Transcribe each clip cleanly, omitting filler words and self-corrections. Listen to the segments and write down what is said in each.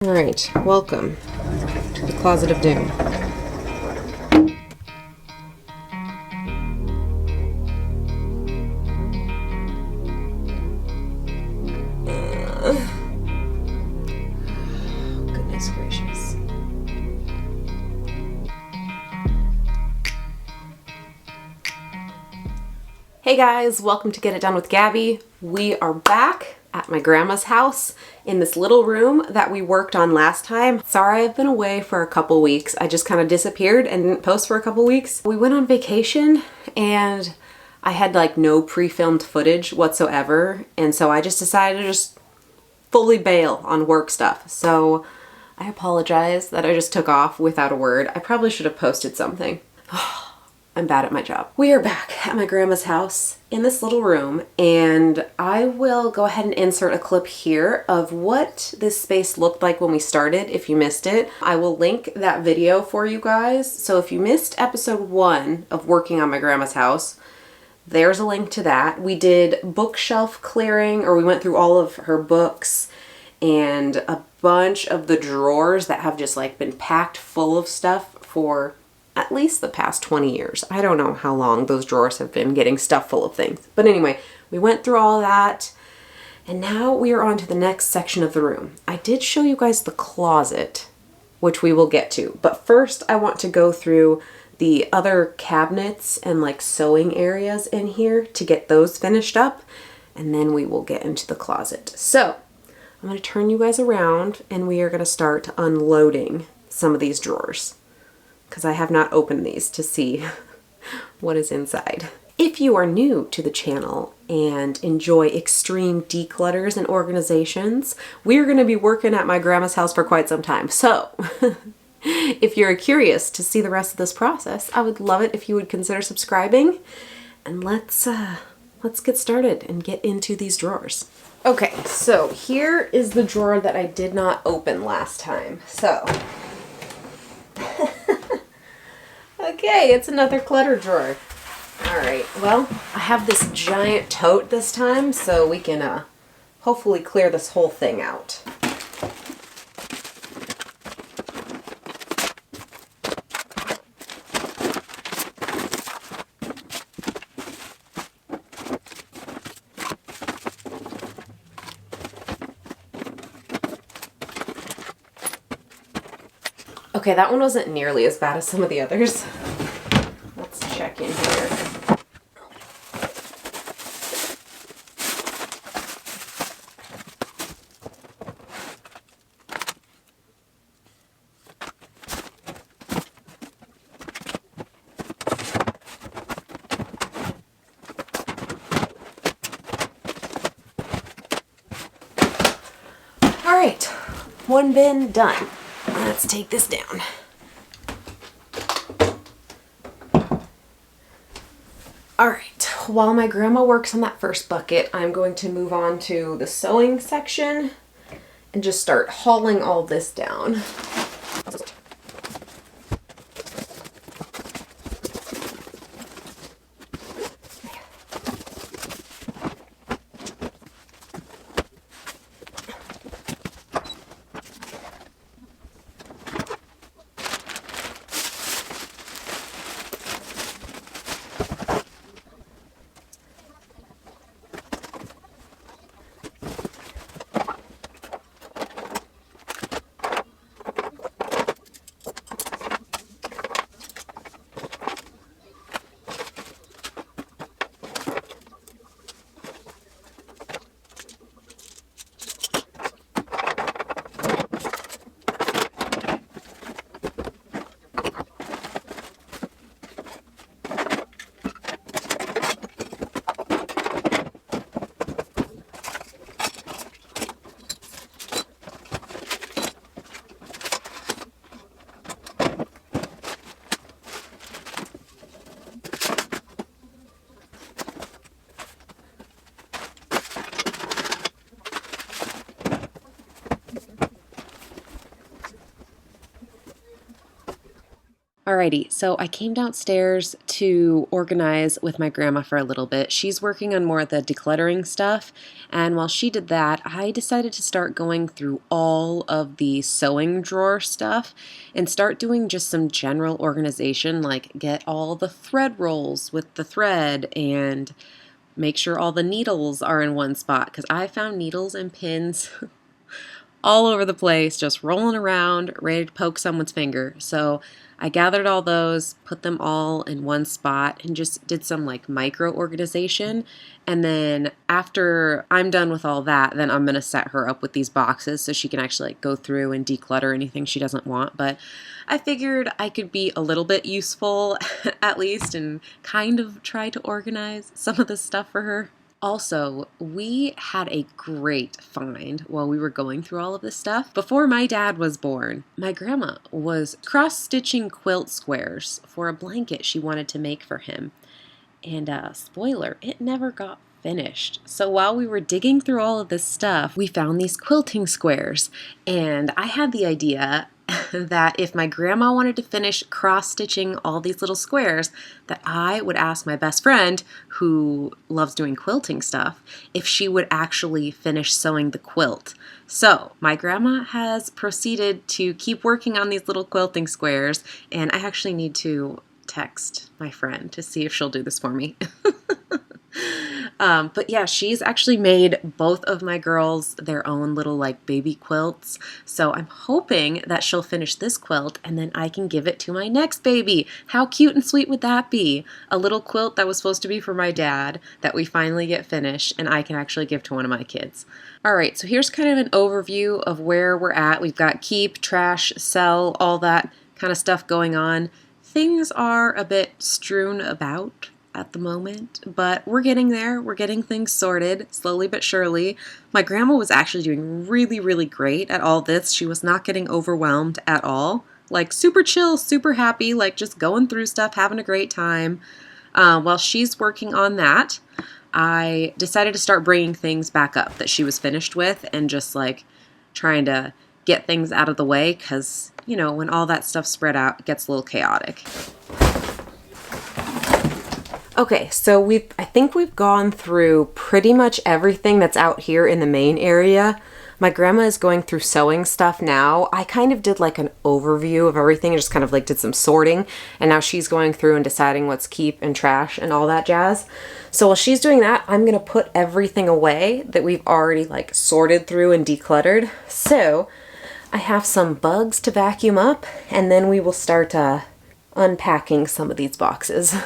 Alright, welcome to the Closet of Doom. Goodness gracious. Hey guys, welcome to Get It Done with Gabby. We are back at my grandma's house in this little room that we worked on last time. Sorry, I've been away for a couple weeks. I just kind of disappeared and didn't post for a couple weeks. We went on vacation and I had like no pre-filmed footage whatsoever. And so I just decided to just fully bail on work stuff. So I apologize that I just took off without a word. I probably should have posted something. I'm bad at my job. We are back at my grandma's house in this little room, and I will go ahead and insert a clip here of what this space looked like when we started if you missed it. I will link that video for you guys. So if you missed episode 1 of working on my grandma's house, there's a link to that. We did bookshelf clearing, or we went through all of her books and a bunch of the drawers that have just like been packed full of stuff for at least the past 20 years. I don't know how long those drawers have been getting stuff full of things. But anyway, we went through all that, and now we are on to the next section of the room. I did show you guys the closet, which we will get to. But first, I want to go through the other cabinets and like sewing areas in here to get those finished up, and then we will get into the closet. So I'm going to turn you guys around, and we are going to start unloading some of these drawers, because I have not opened these to see what is inside. If you are new to the channel and enjoy extreme declutters and organizations, we're going to be working at my grandma's house for quite some time. So if you're curious to see the rest of this process, I would love it if you would consider subscribing, and let's get started and get into these drawers. Okay, so here is the drawer that I did not open last time. So okay, it's another clutter drawer. Alright, well, I have this giant tote this time, so we can hopefully clear this whole thing out. Okay, that one wasn't nearly as bad as some of the others. Let's check in here. All right, one bin done. Let's take this down. All right, while my grandma works on that first bucket, I'm going to move on to the sewing section and just start hauling all this down. Alrighty, so I came downstairs to organize with my grandma for a little bit. She's working on more of the decluttering stuff, and while she did that, I decided to start going through all of the sewing drawer stuff and start doing just some general organization, like get all the thread rolls with the thread and make sure all the needles are in one spot, because I found needles and pins all over the place, just rolling around, ready to poke someone's finger. So I gathered all those, put them all in one spot, and just did some like micro organization. And then after I'm done with all that, then I'm gonna set her up with these boxes so she can actually like go through and declutter anything she doesn't want. But I figured I could be a little bit useful at least and kind of try to organize some of this stuff for her. Also, we had a great find while we were going through all of this stuff. Before my dad was born, my grandma was cross-stitching quilt squares for a blanket she wanted to make for him. And spoiler, it never got finished. So while we were digging through all of this stuff, we found these quilting squares. And I had the idea that if my grandma wanted to finish cross-stitching all these little squares, that I would ask my best friend, who loves doing quilting stuff, if she would actually finish sewing the quilt. So my grandma has proceeded to keep working on these little quilting squares, and I actually need to text my friend to see if she'll do this for me. But yeah, she's actually made both of my girls their own little like baby quilts. So I'm hoping that she'll finish this quilt and then I can give it to my next baby. How cute and sweet would that be? A little quilt that was supposed to be for my dad that we finally get finished and I can actually give to one of my kids. All right, so here's kind of an overview of where we're at. We've got keep, trash, sell, all that kind of stuff going on. Things are a bit strewn about at the moment, but we're getting there. We're getting things sorted slowly but surely. My grandma was actually doing really, really great at all this. She was not getting overwhelmed at all. Like super chill, super happy, like just going through stuff, having a great time. While she's working on that, I decided to start bringing things back up that she was finished with and just like trying to get things out of the way because, you know, when all that stuff spread out, it gets a little chaotic. Okay, so I think we've gone through pretty much everything that's out here in the main area. My grandma is going through sewing stuff now. I kind of did like an overview of everything and just kind of like did some sorting, and now she's going through and deciding what's keep and trash and all that jazz. So while she's doing that, I'm gonna put everything away that we've already like sorted through and decluttered. So I have some bugs to vacuum up, and then we will start unpacking some of these boxes.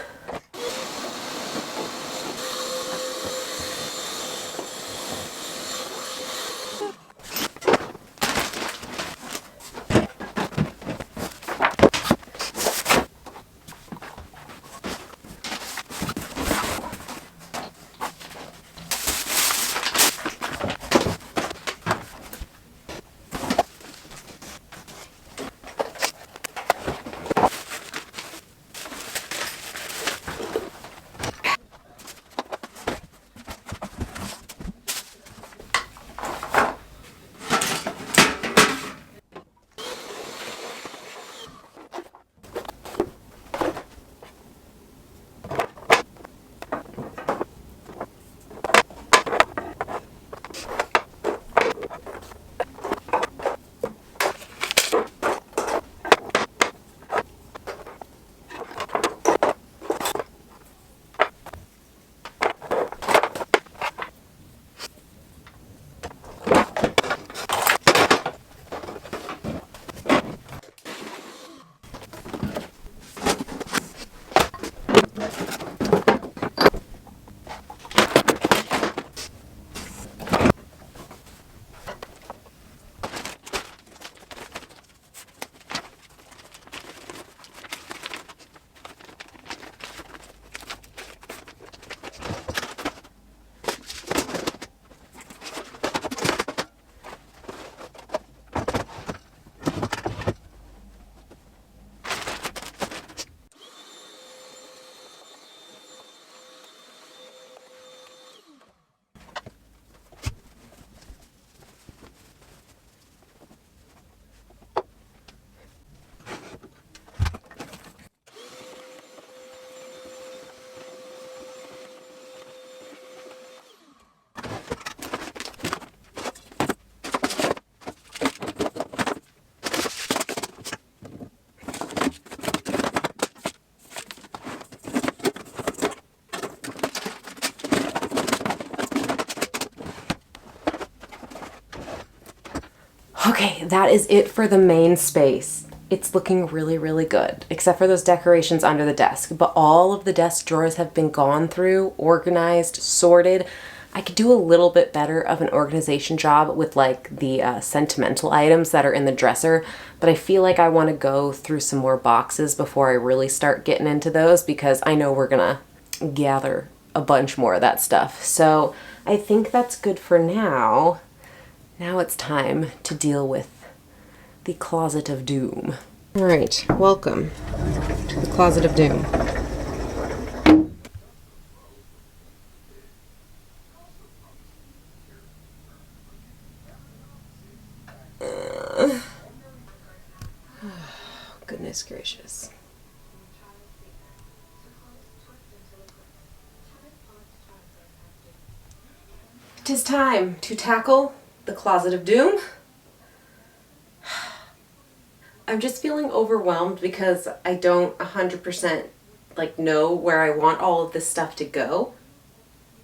Okay, that is it for the main space. It's looking really, really good, except for those decorations under the desk. But all of the desk drawers have been gone through, organized, sorted. I could do a little bit better of an organization job with like the sentimental items that are in the dresser, but I feel like I want to go through some more boxes before I really start getting into those, because I know we're gonna gather a bunch more of that stuff. So I think that's good for now. Now it's time to deal with the Closet of Doom. All right, welcome to the Closet of Doom. Goodness gracious. It is time to tackle the Closet of Doom. I'm just feeling overwhelmed because I don't 100% like know where I want all of this stuff to go.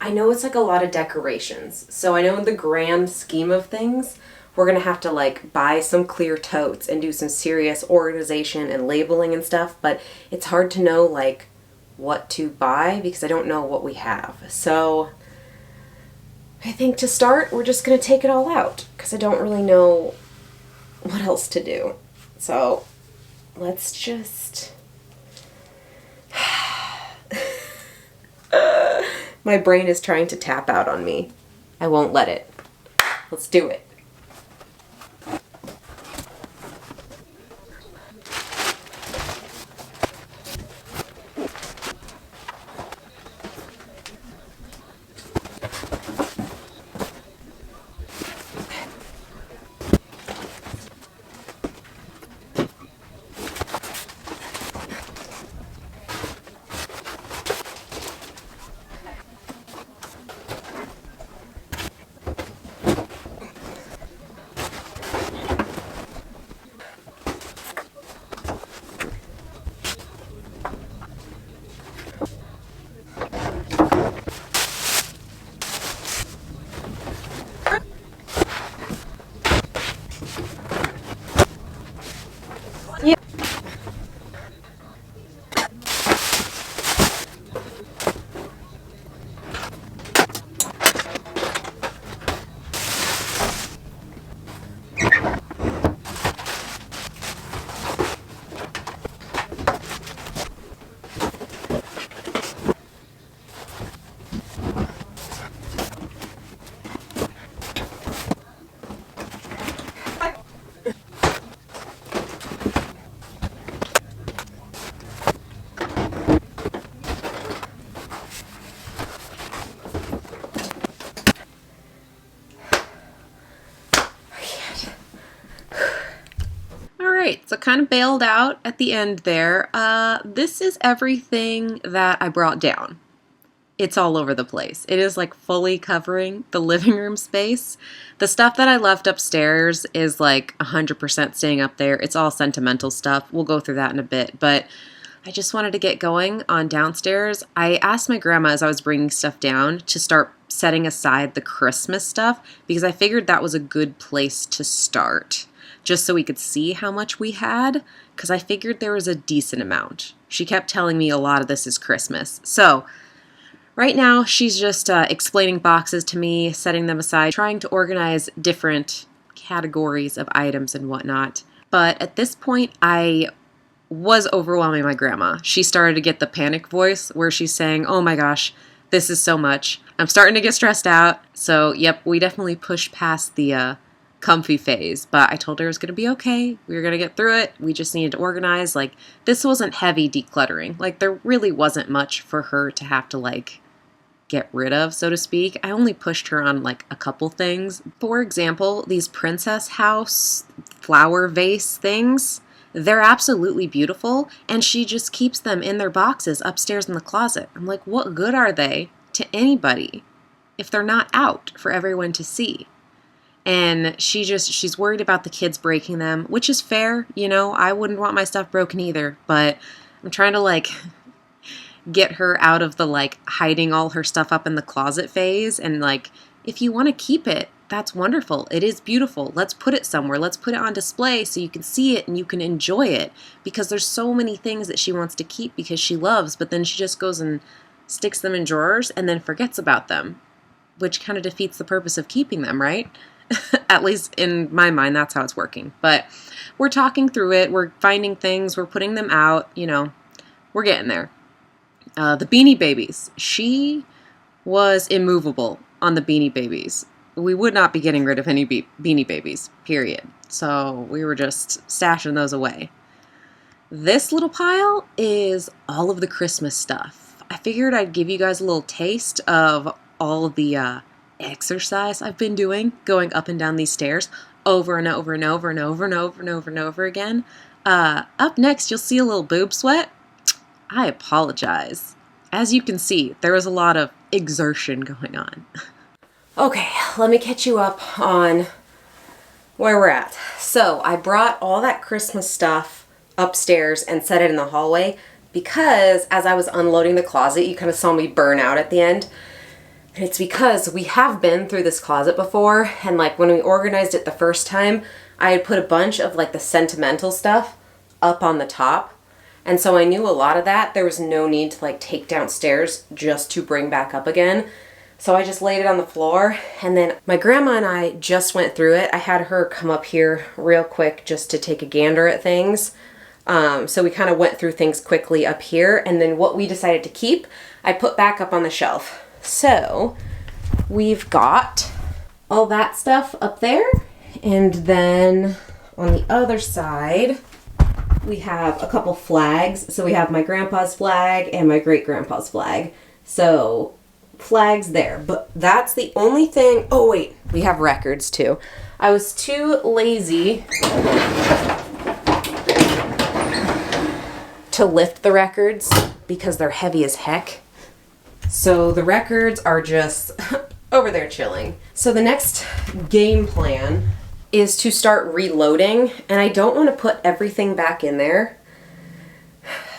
I know it's like a lot of decorations, so I know in the grand scheme of things, we're gonna have to like buy some clear totes and do some serious organization and labeling and stuff, but it's hard to know like what to buy because I don't know what we have. So I think to start, we're just gonna take it all out because I don't really know what else to do. So let's just... My brain is trying to tap out on me. I won't let it. Let's do it. So kind of bailed out at the end there. This is everything that I brought down. It's all over the place. It is like fully covering the living room space. The stuff that I left upstairs is like 100% staying up there. It's all sentimental stuff. We'll go through that in a bit, but I just wanted to get going on downstairs. I asked my grandma as I was bringing stuff down to start setting aside the Christmas stuff because I figured that was a good place to start, just so we could see how much we had, because I figured there was a decent amount. She kept telling me a lot of this is Christmas. So right now she's just explaining boxes to me, setting them aside, trying to organize different categories of items and whatnot. But at this point, I was overwhelming my grandma. She started to get the panic voice where she's saying, oh my gosh, this is so much. I'm starting to get stressed out. So yep, we definitely pushed past the comfy phase, but I told her it was going to be okay. We were going to get through it. We just needed to organize. Like, this wasn't heavy decluttering. Like, there really wasn't much for her to have to like get rid of, so to speak. I only pushed her on like a couple things. For example, these princess house flower vase things, they're absolutely beautiful, and she just keeps them in their boxes upstairs in the closet. I'm like, what good are they to anybody if they're not out for everyone to see? And she's worried about the kids breaking them, which is fair. You know, I wouldn't want my stuff broken either, but I'm trying to like get her out of the like hiding all her stuff up in the closet phase. And like, if you want to keep it, that's wonderful. It is beautiful. Let's put it somewhere. Let's put it on display so you can see it and you can enjoy it, because there's so many things that she wants to keep because she loves, but then she just goes and sticks them in drawers and then forgets about them, which kind of defeats the purpose of keeping them, right? At least in my mind, that's how it's working. But we're talking through it. We're finding things. We're putting them out. You know, we're getting there. The Beanie Babies. She was immovable on the Beanie Babies. We would not be getting rid of any Beanie Babies, period. So we were just stashing those away. This little pile is all of the Christmas stuff. I figured I'd give you guys a little taste of all of the exercise I've been doing, going up and down these stairs over and over and over and over and over and over and over again. Up next, you'll see a little boob sweat. I apologize. As you can see, there was a lot of exertion going on. Okay, let me catch you up on where we're at. So I brought all that Christmas stuff upstairs and set it in the hallway because as I was unloading the closet, you kind of saw me burn out at the end. And it's because we have been through this closet before, and like when we organized it the first time, I had put a bunch of like the sentimental stuff up on the top. And so I knew a lot of that, there was no need to like take downstairs just to bring back up again. So I just laid it on the floor, and then my grandma and I just went through it. I had her come up here real quick just to take a gander at things. So we kind of went through things quickly up here, and then what we decided to keep, I put back up on the shelf. So we've got all that stuff up there, and then on the other side, we have a couple flags. So we have my grandpa's flag and my great-grandpa's flag. So flags there, but that's the only thing. Oh wait, we have records too. I was too lazy to lift the records because they're heavy as heck. So the records are just over there chilling. So the next game plan is to start reloading, and I don't want to put everything back in there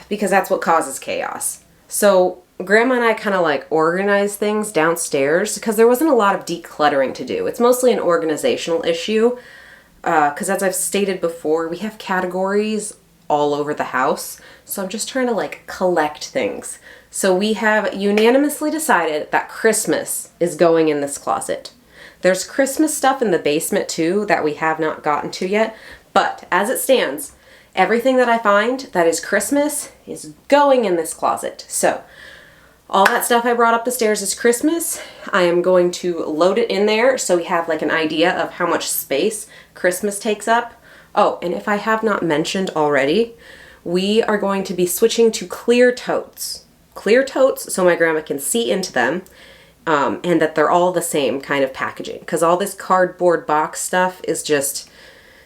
because that's what causes chaos. So Grandma and I kind of like organize things downstairs because there wasn't a lot of decluttering to do. It's mostly an organizational issue because as I've stated before, we have categories all over the house. So I'm just trying to like collect things. So we have unanimously decided that Christmas is going in this closet. There's Christmas stuff in the basement too that we have not gotten to yet. But as it stands, everything that I find that is Christmas is going in this closet. So all that stuff I brought up the stairs is Christmas. I am going to load it in there so we have like an idea of how much space Christmas takes up. Oh, and if I have not mentioned already, we are going to be switching to clear totes. Clear totes so my grandma can see into them, and that they're all the same kind of packaging. Because all this cardboard box stuff is just,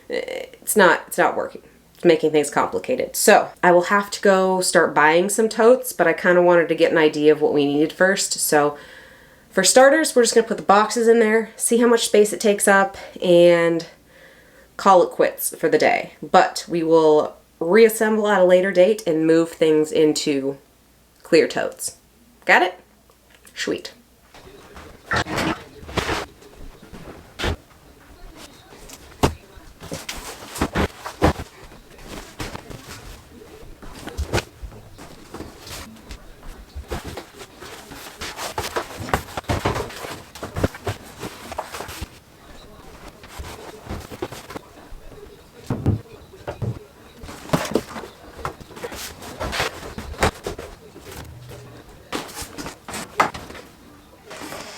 it's not working. Making things complicated. So I will have to go start buying some totes, but I kind of wanted to get an idea of what we needed first. So for starters, we're just going to put the boxes in there, see how much space it takes up, and call it quits for the day. But we will reassemble at a later date and move things into clear totes. Got it? Sweet.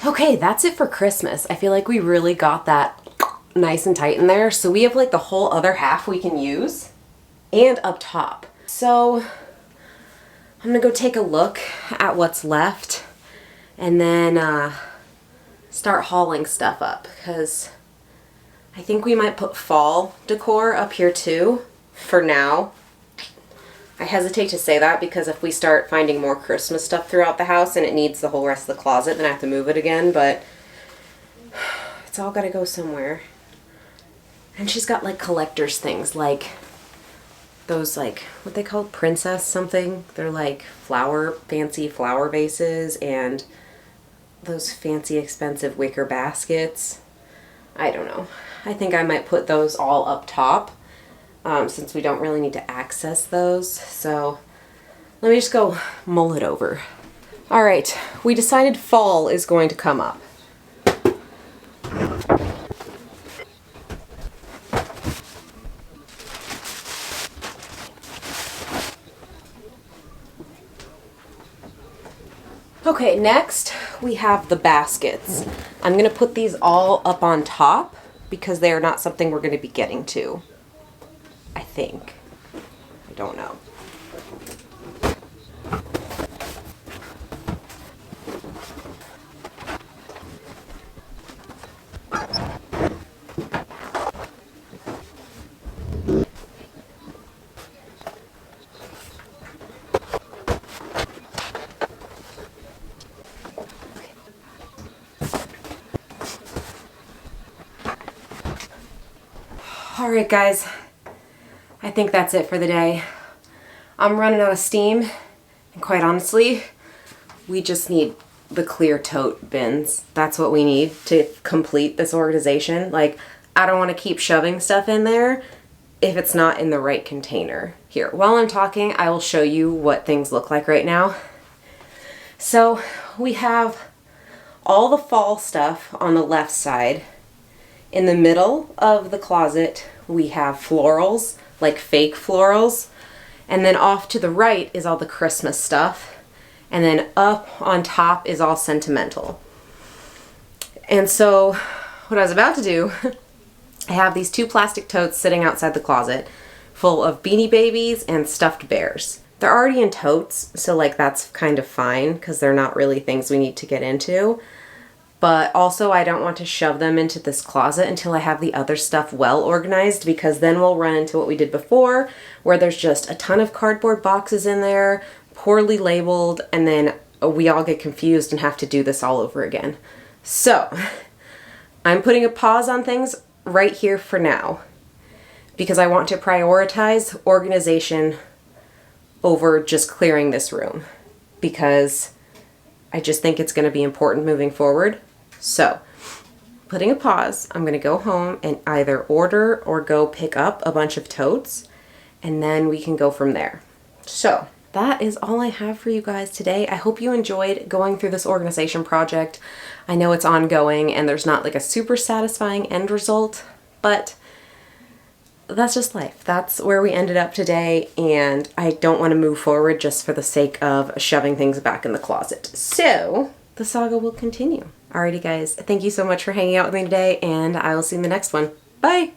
Okay, that's it for Christmas. I feel like we really got that nice and tight in there. So we have like the whole other half we can use and up top. So I'm gonna go take a look at what's left and then start hauling stuff up because I think we might put fall decor up here too for now. I hesitate to say that because if we start finding more Christmas stuff throughout the house and it needs the whole rest of the closet, then I have to move it again, but it's all gotta go somewhere. And she's got like collector's things, like those like, what they call princess something? They're like fancy flower vases and those fancy expensive wicker baskets. I don't know. I think I might put those all up top since we don't really need to access those. So let me just go mull it over. All right, we decided fall is going to come up. Okay, next we have the baskets. I'm gonna put these all up on top because they are not something we're gonna be getting to, I think. I don't know. All right, guys, I think that's it for the day. I'm running out of steam, and quite honestly, we just need the clear tote bins. That's what we need to complete this organization. Like, I don't want to keep shoving stuff in there if it's not in the right container. Here, while I'm talking, I will show you what things look like right now. So we have all the fall stuff on the left side. In the middle of the closet, we have florals, like fake florals. And then off to the right is all the Christmas stuff. And then up on top is all sentimental. And so what I was about to do, I have these 2 plastic totes sitting outside the closet full of Beanie Babies and stuffed bears. They're already in totes, so like that's kind of fine because they're not really things we need to get into. But also I don't want to shove them into this closet until I have the other stuff well organized, because then we'll run into what we did before, where there's just a ton of cardboard boxes in there, poorly labeled, and then we all get confused and have to do this all over again. So I'm putting a pause on things right here for now because I want to prioritize organization over just clearing this room, because I just think it's going to be important moving forward. So, putting a pause, I'm going to go home and either order or go pick up a bunch of totes, and then we can go from there. So, that is all I have for you guys today. I hope you enjoyed going through this organization project. I know it's ongoing and there's not like a super satisfying end result, but that's just life. That's where we ended up today, and I don't want to move forward just for the sake of shoving things back in the closet. So the saga will continue. Alrighty guys, thank you so much for hanging out with me today, and I will see you in the next one. Bye!